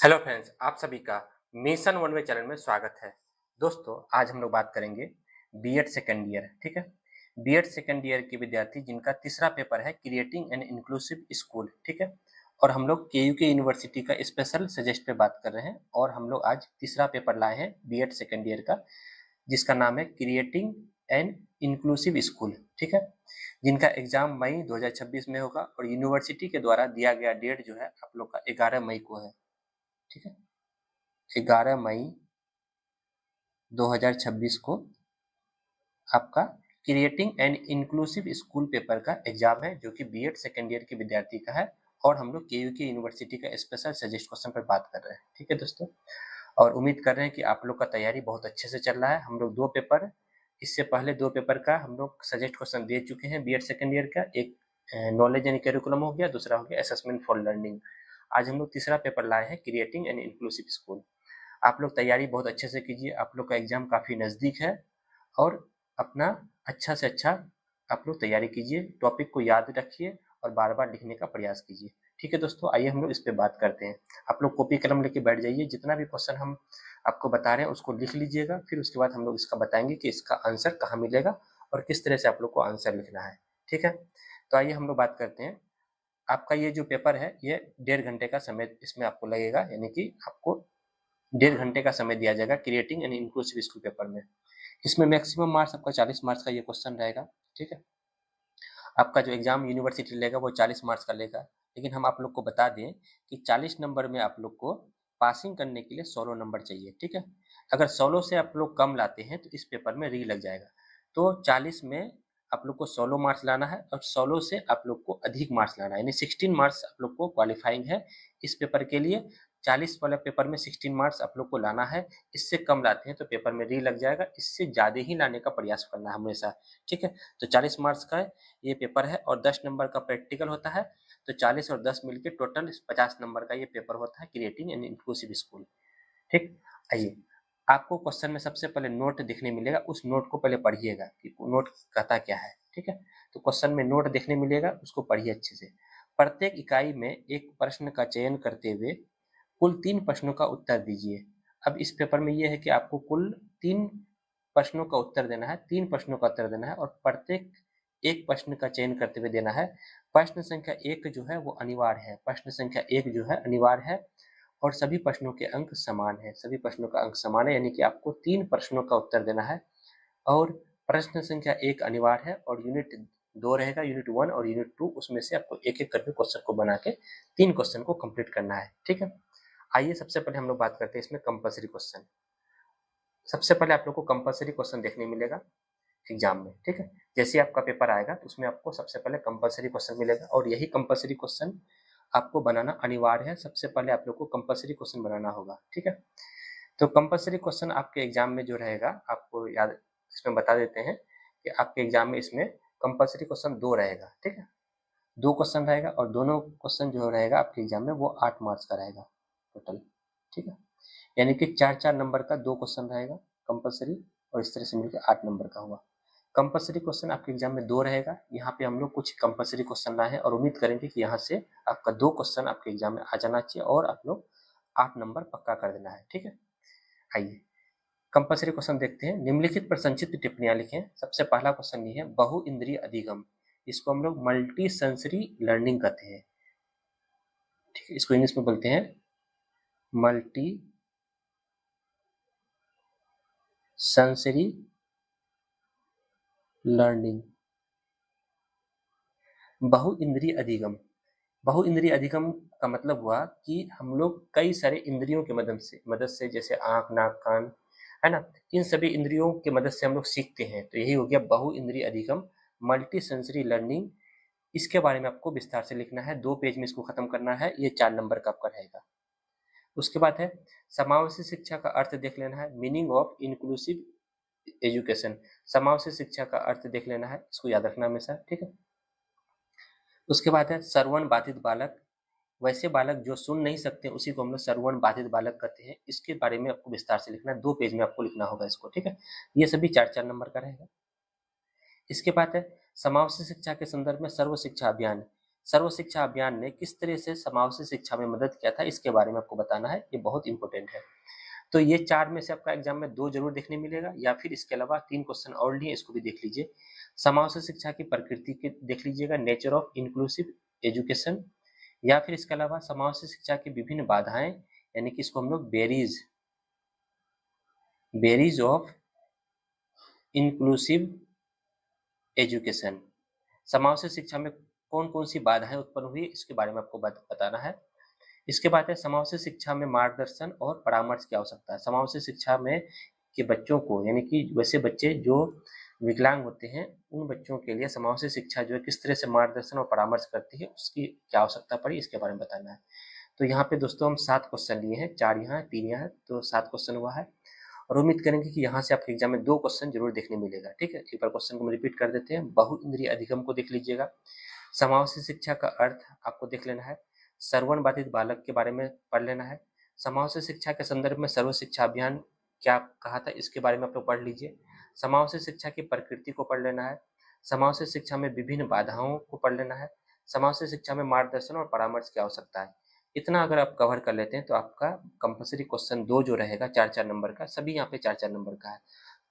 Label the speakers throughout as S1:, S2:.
S1: Hello friends, आप सभी का मिशन वन वे चैनल में स्वागत है। दोस्तों, आज हम लोग बात करेंगे बीएड सेकेंड ईयर, ठीक है। बीएड सेकेंड ईयर के विद्यार्थी जिनका तीसरा पेपर है क्रिएटिंग एन इंक्लूसिव स्कूल, ठीक है। और हम लोग केयूके यूनिवर्सिटी का स्पेशल सजेस्ट पे बात कर रहे हैं और हम लोग आज तीसरा पेपर लाए हैं बीएड सेकेंड ईयर का, जिसका नाम है क्रिएटिंग एन इंक्लूसिव स्कूल, ठीक है। जिनका एग्जाम मई 2026 में होगा और यूनिवर्सिटी के द्वारा दिया गया डेट जो है आप लोग का 11 मई को है, ठीक है। 11 मई 2026 को आपका creating and inclusive school paper का एग्जाम है, जो कि बीएड सेकेंड ईयर के विद्यार्थी का है। और हम लोग केयूके यूनिवर्सिटी का स्पेशल सजेस्ट क्वेश्चन पर बात कर रहे हैं, ठीक है दोस्तों। और उम्मीद कर रहे हैं कि आप लोग का तैयारी बहुत अच्छे से चल रहा है। हम लोग इससे पहले दो पेपर का हम लोग सजेस्ट क्वेश्चन दे चुके हैं बीएड सेकेंड ईयर का। एक नॉलेज एंड करिकुलम हो गया, दूसरा हो गया असेसमेंट फॉर लर्निंग। आज हम लोग तीसरा पेपर लाए हैं क्रिएटिंग एंड इंक्लूसिव स्कूल। आप लोग तैयारी बहुत अच्छे से कीजिए, आप लोग का एग्जाम काफ़ी नज़दीक है और अपना अच्छा से अच्छा आप लोग तैयारी कीजिए, टॉपिक को याद रखिए और बार बार लिखने का प्रयास कीजिए, ठीक है दोस्तों। आइए हम लोग इस पे बात करते हैं। आप लोग कॉपी कलम लेके बैठ जाइए, जितना भी क्वेश्चन हम आपको बता रहे हैं उसको लिख लीजिएगा। फिर उसके बाद हम लोग इसका बताएंगे कि इसका आंसर कहाँ मिलेगा और किस तरह से आप लोग को आंसर लिखना है, ठीक है। तो आइए हम लोग बात करते हैं। आपका ये जो पेपर है ये 1.5 घंटे का समय इसमें आपको लगेगा, यानी कि आपको 1.5 घंटे का समय दिया जाएगा creating and inclusive school paper में। इसमें मैक्सिमम मार्क्स आपका 40 मार्क्स का ये क्वेश्चन रहेगा, ठीक है। आपका जो एग्जाम यूनिवर्सिटी लेगा वो 40 मार्क्स का लेगा, लेकिन हम आप लोग को बता दें कि 40 नंबर में आप लोग को पासिंग करने के लिए 16 नंबर चाहिए, ठीक है। अगर 16 से आप लोग कम लाते हैं तो इस पेपर में री लग जाएगा। तो 40 में आप लोग को 16 मार्क्स लाना है और 16 से आप लोग को अधिक मार्क्स लाना है, यानी 16 मार्क्स आप लोग को क्वालिफाइंग है इस पेपर के लिए। 40 वाला पेपर में 16 मार्क्स आप लोग को लाना है। इससे कम लाते हैं तो पेपर में री लग जाएगा। इससे ज़्यादा ही लाने का प्रयास करना है हमेशा, ठीक है। तो 40 मार्क्स का ये पेपर है और 10 नंबर का प्रैक्टिकल होता है। तो 40 और 10 मिलके टोटल 50 नंबर का ये पेपर होता है क्रिएटिंग एंड इंक्लूसिव स्कूल, ठीक। आइए, आपको क्वेश्चन में सबसे पहले नोट दिखने मिलेगा, उस नोट को पहले पढ़िएगा कि नोट कहता क्या है, ठीक है। तो क्वेश्चन में नोट देखने मिलेगा, उसको पढ़िए अच्छे से। प्रत्येक इकाई में एक प्रश्न का चयन करते हुए कुल 3 प्रश्नों का उत्तर दीजिए। अब इस पेपर में ये है कि आपको कुल 3 प्रश्नों का उत्तर देना है, 3 प्रश्नों का उत्तर देना है और प्रत्येक एक प्रश्न का चयन करते हुए देना है। प्रश्न संख्या 1 जो है वो अनिवार्य है, प्रश्न संख्या 1 जो है अनिवार्य है और सभी प्रश्नों के अंक समान है, सभी प्रश्नों का अंक समान है, यानी कि आपको 3 प्रश्नों का उत्तर देना है। और प्रश्न संख्या 1 अनिवार्य है और यूनिट 2 रहेगा, यूनिट 1 और यूनिट 2, उसमें से आपको एक-एक करके क्वेश्चन को बना के 3 क्वेश्चन को कंप्लीट करना है, ठीक है। आइए सबसे पहले हम लोग बात करते हैं इसमें कंपल्सरी क्वेश्चन। सबसे पहले आप लोग को कंपल्सरी क्वेश्चन देखने मिलेगा एग्जाम में, ठीक है। जैसे आपका पेपर आएगा तो उसमें आपको सबसे पहले कंपल्सरी क्वेश्चन मिलेगा और यही कंपल्सरी क्वेश्चन आपको बनाना अनिवार्य है। सबसे पहले आप लोग को कंपल्सरी क्वेश्चन बनाना होगा, ठीक है। तो कंपल्सरी क्वेश्चन आपके एग्जाम में जो रहेगा, आपको याद इसमें बता देते हैं कि आपके एग्जाम में इसमें कंपल्सरी क्वेश्चन 2 रहेगा, ठीक है। 2 क्वेश्चन रहेगा और दोनों क्वेश्चन जो रहेगा आपके एग्जाम में वो 8 मार्क्स का रहेगा टोटल, ठीक है। यानी कि 4-4 नंबर का 2 क्वेश्चन रहेगा कंपल्सरी और इस तरह से मिलकर 8 नंबर का हुआ। कंपल्सरी क्वेश्चन आपके एग्जाम में 2 रहेगा। यहाँ पे हम लोग कुछ कंपल्सरी क्वेश्चन लाए हैं और उम्मीद करेंगे कि यहाँ से आपका 2 क्वेश्चन आपके एग्जाम में आ जाना चाहिए और आप लोग 8 नंबर पक्का कर देना है, ठीक है। आइए कंपल्सरी क्वेश्चन देखते हैं। निम्नलिखित पर संक्षिप्त टिप्पणियां लिखें। सबसे पहला क्वेश्चन ये है, बहु इंद्रिय अधिगम, इसको हम लोग मल्टी सेंसरी लर्निंग कहते हैं, ठीक है। इसको इंग्लिश में बोलते हैं मल्टी सेंसरी लर्निंग। बहु इंद्रिय अधिगम, बहु इंद्रिय अधिगम का मतलब हुआ कि हम लोग कई सारे इंद्रियों की मदद से जैसे आंख, नाक, कान, है ना, इन सभी इंद्रियों की मदद से हम लोग सीखते हैं। तो यही हो गया बहु इंद्रिय अधिगम, मल्टी सेंसरी लर्निंग। इसके बारे में आपको विस्तार से लिखना है, 2 पेज में इसको खत्म करना है। ये 4 नंबर का आपका रहेगा। उसके बाद है समावेशी शिक्षा का अर्थ देख लेना है, मीनिंग ऑफ इंक्लूसिव एजुकेशन। समावेशी शिक्षा का अर्थ देख लेना है, इसको याद रखना हमेशा, ठीक है। उसके बाद है श्रवण बाधित बालक, वैसे बालक जो सुन नहीं सकते उसी को हम लोग श्रवण बाधित बालक कहते हैं। इसके बारे में आपको विस्तार से लिखना है, 2 पेज में आपको लिखना होगा इसको, ठीक है। ये सभी 4-4 नंबर का रहेगा। इसके बाद है समावेशी शिक्षा के संदर्भ में सर्व शिक्षा अभियान, सर्व शिक्षा अभियान ने किस तरह से समावेशी शिक्षा में मदद किया था, इसके बारे में आपको बताना है, ये बहुत इंपॉर्टेंट है। तो ये 4 में से आपका एग्जाम में 2 जरूर देखने मिलेगा, या फिर इसके अलावा 3 क्वेश्चन और लिए, इसको भी देख लीजिए। समावेशी शिक्षा की प्रकृति के देख लीजिएगा, नेचर ऑफ इंक्लूसिव एजुकेशन, या फिर इसके अलावा समावेशी शिक्षा की विभिन्न बाधाएं, यानी कि इसको हम लोग बेरीज ऑफ इंक्लूसिव एजुकेशन, समावेशी शिक्षा में कौन कौन सी बाधाएं उत्पन्न हुई, इसके बारे में आपको बताना है। इसके बाद है समावेशी शिक्षा में मार्गदर्शन और परामर्श की आवश्यकता है। समावेशी शिक्षा में के बच्चों को, यानी कि वैसे बच्चे जो विकलांग होते हैं, उन बच्चों के लिए समावेशी शिक्षा जो है किस तरह से मार्गदर्शन और परामर्श करती है, उसकी क्या आवश्यकता पड़ी, इसके बारे में बताना है। तो यहाँ पे दोस्तों हम 7 क्वेश्चन लिए हैं, 4 यहाँ 3 यहाँ, तो 7 क्वेश्चन हुआ है, और उम्मीद करेंगे कि यहाँ से आपके एग्जाम में 2 क्वेश्चन जरूर देखने मिलेगा। ठीक है, एक बार क्वेश्चन को हम रिपीट कर देते हैं। बहु इंद्रिय अधिगम को देख लीजिएगा। समावेशी शिक्षा का अर्थ आपको देख लेना है। श्रवण बाधित बालक के बारे में पढ़ लेना है। समावेशी शिक्षा के संदर्भ में सर्व शिक्षा अभियान क्या कहा था, इसके बारे में आप लोग पढ़ लीजिए। समावेशी शिक्षा की प्रकृति को पढ़ लेना है। समावेशी शिक्षा में विभिन्न बाधाओं को पढ़ लेना है। समावेशी शिक्षा में मार्गदर्शन और परामर्श की आवश्यकता है। इतना अगर आप कवर कर लेते हैं तो आपका कंपल्सरी क्वेश्चन 2 जो रहेगा 4-4 नंबर का, सभी यहाँ पे 4-4 नंबर का है,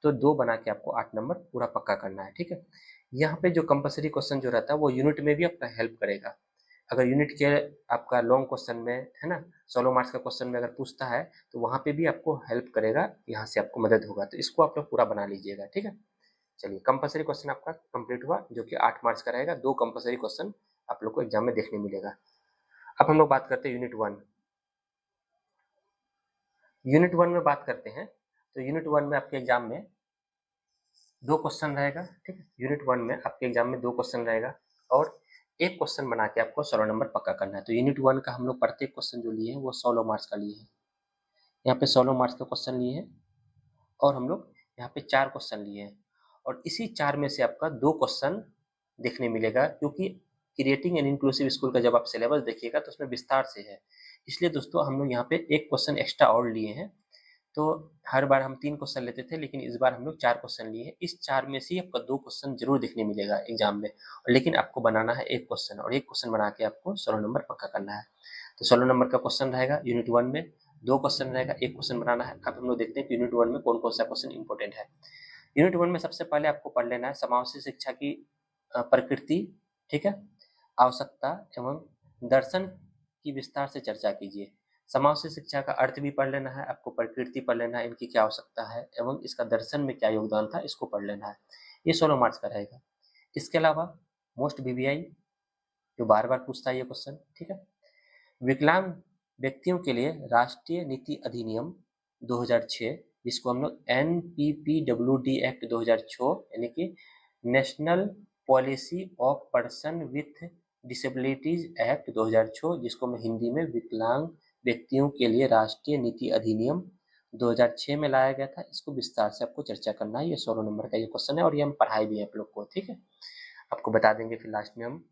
S1: तो 2 बना के आपको 8 नंबर पूरा पक्का करना है। ठीक है, यहाँ पे जो कंपल्सरी क्वेश्चन जो रहता है वो यूनिट में भी आपका हेल्प करेगा। अगर यूनिट के आपका लॉन्ग क्वेश्चन में है ना, 16 मार्क्स का क्वेश्चन में अगर पूछता है तो वहाँ पे भी आपको हेल्प करेगा, यहाँ से आपको मदद होगा, तो इसको आप लोग पूरा बना लीजिएगा। ठीक है, चलिए कंपल्सरी क्वेश्चन आपका कंप्लीट हुआ, जो कि 8 मार्क्स का रहेगा। 2 कंपल्सरी क्वेश्चन आप लोग को एग्जाम में देखने मिलेगा। अब हम लोग बात करते हैं यूनिट 1। यूनिट 1 में बात करते हैं, तो यूनिट 1 में आपके एग्जाम में 2 क्वेश्चन रहेगा। ठीक है, यूनिट 1 में आपके एग्जाम में 2 क्वेश्चन रहेगा, और एक क्वेश्चन बना के आपको 16 नंबर पक्का करना है। तो यूनिट 1 का हम लोग प्रत्येक क्वेश्चन जो लिए हैं वो 16 मार्क्स का लिए हैं। यहाँ पे 16 मार्क्स का क्वेश्चन लिए हैं, और हम लोग यहाँ पे 4 क्वेश्चन लिए हैं, और इसी 4 में से आपका 2 क्वेश्चन देखने मिलेगा, क्योंकि क्रिएटिंग एन इंक्लूसिव स्कूल का जब आप सिलेबस देखिएगा तो उसमें विस्तार से है, इसलिए दोस्तों हम लोग यहाँ पे एक क्वेश्चन एक्स्ट्रा और लिए हैं। तो हर बार हम 3 क्वेश्चन लेते थे, लेकिन इस बार हम लोग 4 क्वेश्चन लिए हैं। इस 4 में से आपका 2 क्वेश्चन जरूर देखने मिलेगा एग्जाम में, लेकिन आपको बनाना है एक क्वेश्चन, और एक क्वेश्चन बना के आपको 16 नंबर पक्का करना है। तो 16 नंबर का क्वेश्चन रहेगा यूनिट 1 में, 2 क्वेश्चन रहेगा, एक क्वेश्चन बनाना है। अब हम लोग देखते हैं कि यूनिट 1 में कौन कौन सा क्वेश्चन इंपॉर्टेंट है। यूनिट 1 में सबसे पहले आपको पढ़ लेना है समावेशी शिक्षा की प्रकृति, ठीक है, आवश्यकता एवं दर्शन की विस्तार से चर्चा कीजिए। समावेशी शिक्षा का अर्थ भी पढ़ लेना है, आपको प्रकृति पढ़ लेना है, इनकी क्या आवश्यकता है एवं इसका दर्शन में क्या योगदान था, इसको पढ़ लेना है। ये 16 मार्क्स का रहेगा। इसके अलावा मोस्ट वीवीआई जो बार बार पूछता है ये क्वेश्चन, ठीक है, विकलांग व्यक्तियों के लिए राष्ट्रीय नीति अधिनियम 2006, जिसको हम लोग NPPWD एक्ट 2006 यानी कि national policy of person with disabilities act 2006, जिसको मैं हिंदी में विकलांग व्यक्तियों के लिए राष्ट्रीय नीति अधिनियम 2006 में लाया गया था, इसको विस्तार से आपको चर्चा करना है। ये 16 नंबर का ये क्वेश्चन है, और ये हम पढ़ाई भी है आप लोग को। ठीक है, आपको बता देंगे फिर लास्ट में हम।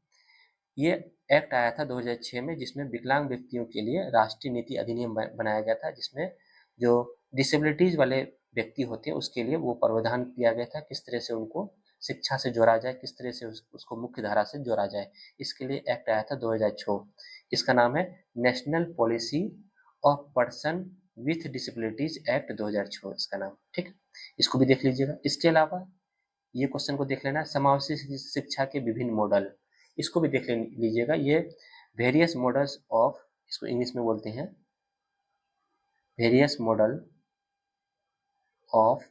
S1: ये एक्ट आया था 2006 में, जिसमें विकलांग व्यक्तियों के लिए राष्ट्रीय नीति अधिनियम बनाया गया था, जिसमें जो डिसेबिलिटीज वाले व्यक्ति होते हैं उसके लिए वो प्रावधान किया गया था, किस तरह से उनको शिक्षा से जोड़ा जाए, किस तरह से उसको मुख्य धारा से जोड़ा जाए। इसके लिए एक्ट आया था 2006। इसका नाम है national policy of person with disabilities act 2006 इसका नाम। ठीक, इसको भी देख लीजिएगा। इसके अलावा ये क्वेश्चन को देख लेना, समावेशी शिक्षा के विभिन्न मॉडल, इसको भी देख लीजिएगा। ये वेरियस मॉडल्स ऑफ, इसको इंग्लिश में बोलते हैं वेरियस मॉडल ऑफ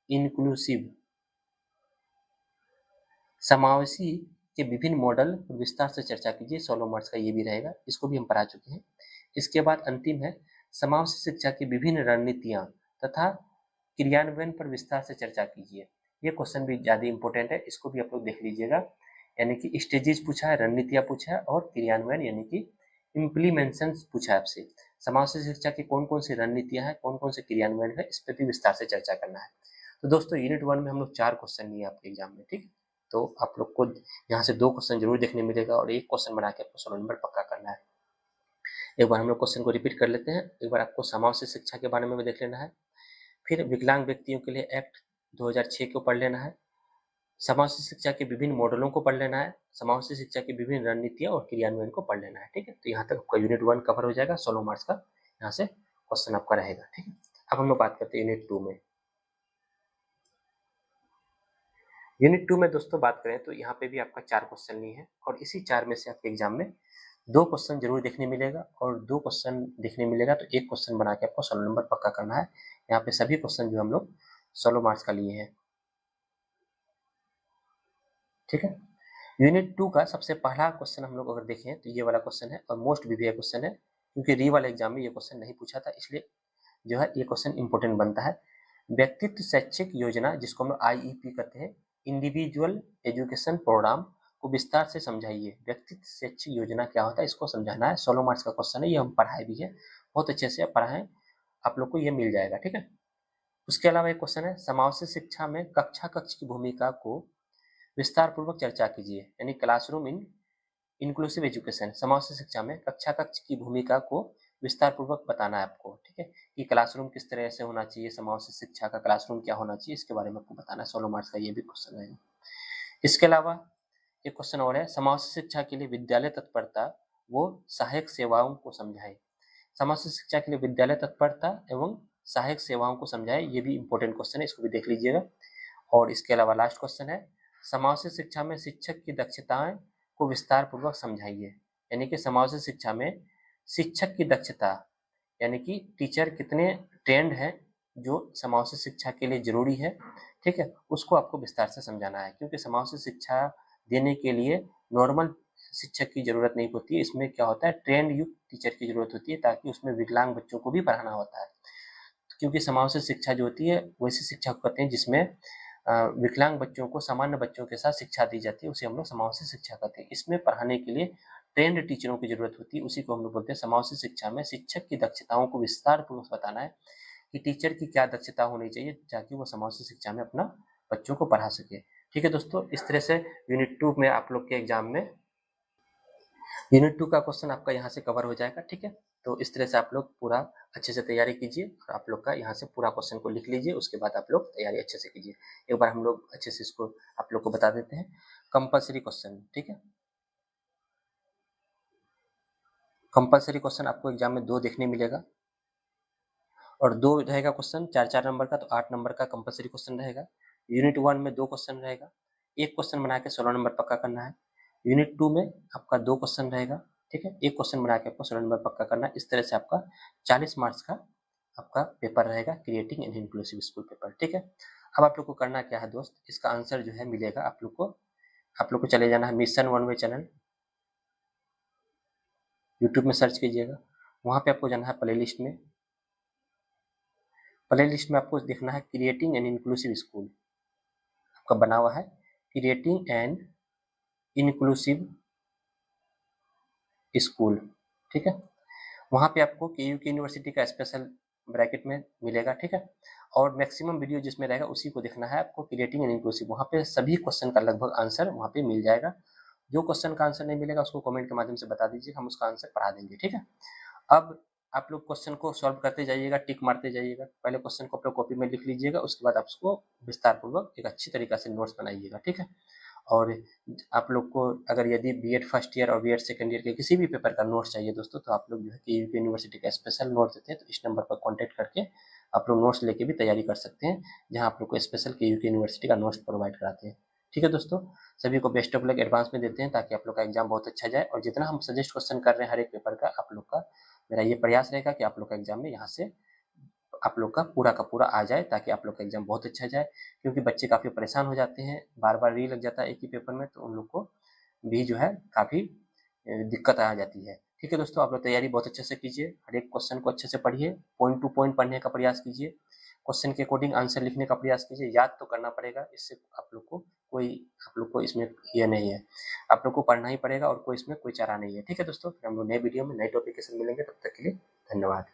S1: इंक्लूसिव, समावेशी के विभिन्न मॉडल पर विस्तार से चर्चा कीजिए। 16 मार्क्स का ये भी रहेगा, इसको भी हम पढ़ा चुके हैं। इसके बाद अंतिम है समावेशी शिक्षा की विभिन्न रणनीतियां तथा क्रियान्वयन पर विस्तार से चर्चा कीजिए। ये क्वेश्चन भी ज्यादा इंपॉर्टेंट है, इसको भी आप लोग देख लीजिएगा। यानी कि स्टेजेस पूछा है, रणनीतियां पूछा है, और क्रियान्वयन यानी कि इम्प्लीमेंशन पूछा है आपसे। समावेशी शिक्षा की कौन कौन सी रणनीतियां हैं, कौन कौन से क्रियान्वयन है, इस पर भी विस्तार से चर्चा करना है। तो दोस्तों यूनिट 1 में हम लोग 4 क्वेश्चन लिए आपके एग्जाम में। ठीक, तो आप लोग को यहाँ से 2 क्वेश्चन जरूर देखने मिलेगा, और एक क्वेश्चन बना के आपको 16 नंबर पक्का करना है। एक बार हम लोग क्वेश्चन को रिपीट कर लेते हैं। एक बार आपको समावेशी शिक्षा के बारे में भी देख लेना है, फिर विकलांग व्यक्तियों के लिए एक्ट 2006 को पढ़ लेना है, समावेशी शिक्षा के विभिन्न मॉडलों को पढ़ लेना है, समावेशी शिक्षा की विभिन्न रणनीतियां और क्रियान्वयन को पढ़ लेना है। ठीक है, तो यहाँ तक आपका यूनिट 1 कवर हो जाएगा। 16 मार्क्स का यहाँ से क्वेश्चन आपका रहेगा। ठीक है, अब हम लोग बात करते हैं यूनिट 2 में। यूनिट 2 में दोस्तों बात करें तो यहाँ पे भी आपका 4 क्वेश्चन लिए हैं और इसी 4 में से आपके एग्जाम में 2 क्वेश्चन जरूर देखने मिलेगा और 2 क्वेश्चन देखने मिलेगा तो 1 क्वेश्चन बना के आपको 16 नंबर पक्का करना है। यहाँ पे सभी क्वेश्चन जो हम लोग 16 मार्क्स का लिए हैं। ठीक है, यूनिट 2 का सबसे पहला क्वेश्चन हम लोग अगर देखें तो ये वाला क्वेश्चन है और मोस्ट वीवीआई क्वेश्चन है, क्योंकि री वाले एग्जाम में ये क्वेश्चन नहीं पूछा था, इसलिए जो है ये क्वेश्चन इंपॉर्टेंट बनता है। व्यक्तित्व शैक्षिक योजना, जिसको हम लोग IEP कहते हैं, इंडिविजुअल एजुकेशन प्रोग्राम, को विस्तार से समझाइए। व्यक्तित्व शैक्षिक योजना क्या होता है इसको समझाना है। 16 मार्क्स का क्वेश्चन है, ये हम पढ़ाए भी है, बहुत अच्छे से पढ़ाएं, आप लोग को ये मिल जाएगा। ठीक है, उसके अलावा एक क्वेश्चन है, समावेशी शिक्षा में कक्षा कक्ष की भूमिका को विस्तार पूर्वक चर्चा कीजिए, यानी क्लासरूम इन इंक्लूसिव एजुकेशन। समावेशी शिक्षा में कक्षा कक्ष की भूमिका को विस्तार पूर्वक बताना है आपको। ठीक है, कि क्लासरूम किस तरह से होना चाहिए, समावेशी शिक्षा का क्लासरूम क्या होना चाहिए, इसके बारे में आपको बताना है। 16 मार्क्स का ये भी क्वेश्चन है। इसके अलावा एक क्वेश्चन और है, समावेशी शिक्षा के लिए विद्यालय तत्परता वो सहायक सेवाओं को समझाएं। समावेशी शिक्षा के लिए विद्यालय तत्परता एवं सहायक सेवाओं को समझाएं, ये भी इंपॉर्टेंट क्वेश्चन है, इसको भी देख लीजिएगा। और इसके अलावा लास्ट क्वेश्चन है, समावेशी शिक्षा में शिक्षक की दक्षताएं को विस्तार पूर्वक समझाइए। यानी कि समावेशी शिक्षा में शिक्षक की दक्षता, यानी कि टीचर कितने ट्रेंड है जो समावेशी शिक्षा के लिए जरूरी है। ठीक है, उसको आपको विस्तार से समझाना है, क्योंकि समावेशी शिक्षा देने के लिए नॉर्मल शिक्षक की जरूरत नहीं होती है, इसमें क्या होता है, ट्रेंड युक्त टीचर की जरूरत होती है, ताकि उसमें विकलांग बच्चों को भी पढ़ाना होता है। क्योंकि समावेशी शिक्षा जो होती है वैसी शिक्षा को कहते हैं जिसमें विकलांग बच्चों को सामान्य बच्चों के साथ शिक्षा दी जाती है, उसे हम लोग समावेशी शिक्षा कहते हैं। इसमें पढ़ाने के लिए ट्रेंड टीचरों की जरूरत होती है, उसी को हम लोग बोलते हैं समावेशी शिक्षा में शिक्षक की दक्षताओं को विस्तार पूर्वक बताना है कि टीचर की क्या दक्षता होनी चाहिए ताकि वो समावेशी शिक्षा में अपना बच्चों को पढ़ा सके। ठीक है दोस्तों, इस तरह से यूनिट 2 में आप लोग के एग्जाम में यूनिट 2 का क्वेश्चन आपका यहाँ से कवर हो जाएगा। ठीक है, तो इस तरह से आप लोग पूरा अच्छे से तैयारी कीजिए और आप लोग का यहाँ से पूरा क्वेश्चन को लिख लीजिए, उसके बाद आप लोग तैयारी अच्छे से कीजिए। एक बार हम लोग अच्छे से इसको आप लोग को बता देते हैं। कंपलसरी क्वेश्चन, ठीक है, कंपलसरी क्वेश्चन आपको एग्जाम में 2 देखने मिलेगा और 2 रहेगा क्वेश्चन 4-4 नंबर का, तो 8 नंबर का कंपलसरी क्वेश्चन रहेगा। यूनिट 1 में 2 क्वेश्चन रहेगा, एक क्वेश्चन बना के 16 नंबर पक्का करना है। यूनिट 2 में आपका 2 क्वेश्चन रहेगा, ठीक है, एक क्वेश्चन बना के आपको 16 नंबर पक्का करना है। इस तरह से आपका 40 मार्क्स का आपका पेपर रहेगा, creating an inclusive school paper. ठीक है, अब आप लोग को करना क्या है दोस्त, इसका आंसर जो है मिलेगा आप लोग को चले जाना है mission one way channel, YouTube में सर्च कीजिएगा, वहाँ पे आपको जाना है प्ले लिस्ट में। प्ले लिस्ट में आपको देखना है क्रिएटिंग एन इंक्लूसिव स्कूल, आपका बना हुआ है क्रिएटिंग एन इंक्लूसिव स्कूल। ठीक है, वहाँ पे आपको KUK यूनिवर्सिटी का स्पेशल ब्रैकेट में मिलेगा। ठीक है, और मैक्सिमम वीडियो जिसमें रहेगा उसी को देखना है आपको, क्रिएटिंग एन इंक्लूसिव। वहाँ पे सभी क्वेश्चन का लगभग आंसर वहाँ पे मिल जाएगा। जो क्वेश्चन का आंसर नहीं मिलेगा उसको कमेंट के माध्यम से बता दीजिए, हम उसका आंसर पढ़ा देंगे। ठीक है, अब आप लोग क्वेश्चन को सॉल्व करते जाइएगा, टिक मारते जाइएगा। पहले क्वेश्चन को अपने कॉपी में लिख लीजिएगा, उसके बाद आप उसको विस्तार पूर्वक एक अच्छी तरीका से नोट्स बनाइएगा। ठीक है, और आप लोग को अगर यदि बीएड फर्स्ट ईयर और बीएड सेकंड ईयर के किसी भी पेपर का नोट्स चाहिए दोस्तों, तो आप लोग जो है KUK यूनिवर्सिटी का स्पेशल नोट्स देते हैं, तो इस नंबर पर कॉन्टैक्ट करके आप लोग नोट्स लेके भी तैयारी कर सकते हैं, जहाँ आप लोग को स्पेशल KUK यूनिवर्सिटी का नोट्स प्रोवाइड कराते हैं। ठीक है दोस्तों, सभी को बेस्ट ऑफ लक एडवांस में देते हैं, ताकि आप लोग का एग्जाम बहुत अच्छा जाए। और जितना हम सजेस्ट क्वेश्चन कर रहे हैं हर एक पेपर का, आप लोग का मेरा ये प्रयास रहेगा कि आप लोग का एग्जाम में यहाँ से आप लोग का पूरा आ जाए, ताकि आप लोग का एग्जाम बहुत अच्छा जाए। क्योंकि बच्चे काफ़ी परेशान हो जाते हैं, बार बार री लग जाता है एक ही पेपर में, तो उन लोग को भी जो है काफ़ी दिक्कत आ जाती है। ठीक है दोस्तों, आप लोग तैयारी बहुत अच्छे से कीजिए, हर एक क्वेश्चन को अच्छे से पढ़िए, पॉइंट टू पॉइंट पढ़ने का प्रयास कीजिए, क्वेश्चन के अकॉर्डिंग आंसर लिखने का प्रयास कीजिए। याद तो करना पड़ेगा, इससे आप लोग को इसमें ये नहीं है, आप लोग को पढ़ना ही पड़ेगा और कोई इसमें कोई चारा नहीं है। ठीक है दोस्तों, फिर हम लोग नए वीडियो में नए टॉपिक के साथ मिलेंगे, तब तक के लिए धन्यवाद।